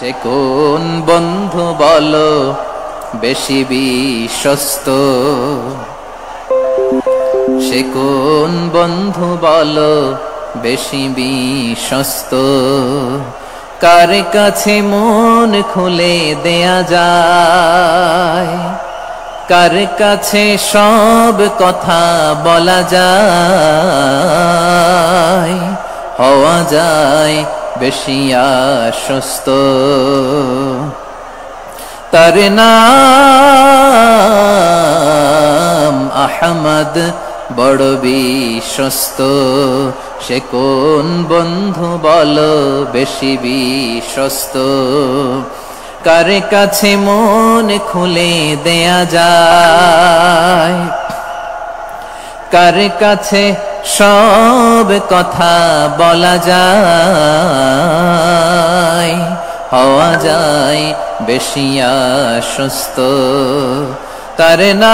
সে কোন বন্ধু বলো বেশি বিশ্বস্ত, সে কোন বন্ধু বলো বেশি বিশ্বস্ত, কার কাছে মন খুলে দেয়া যায়, কার কাছে সব কথা বলা যায়, হওয়া যায় বেশি আশ্বস্ত। তার নাম আহমদ বড় বিশ্বস্ত, সে কোন বন্ধু বলো বেশি বিশ্বস্ত, কার কাছে মন খুলে দেয়া যায়, কার কাছে সব কথা বলা যায়, হওয়া যায় বেশি আশ্বস্ত। তার নাম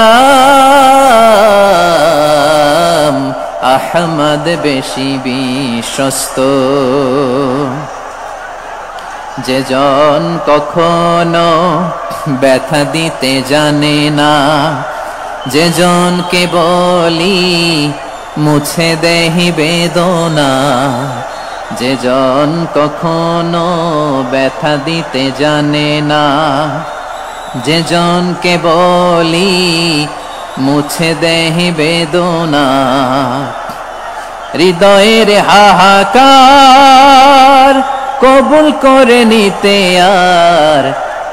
আহমদ বেশি বিশ্বস্ত। যে জন কখনো ব্যথা দিতে জানে না, যে জনকে বলি মুছে দেহি বেদনা, যে জন কখনো ব্যথা দিতে জানে না, যে জনকে বলি মুছে দেহি বেদনা, হৃদয়ের হাহাকার কবুল করে নিতে আর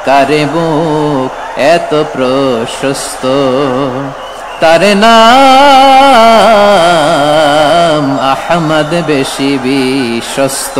কারে বুক এত প্রশস্ত। তার নাম আহমদ বেশি বিশ্বস্ত।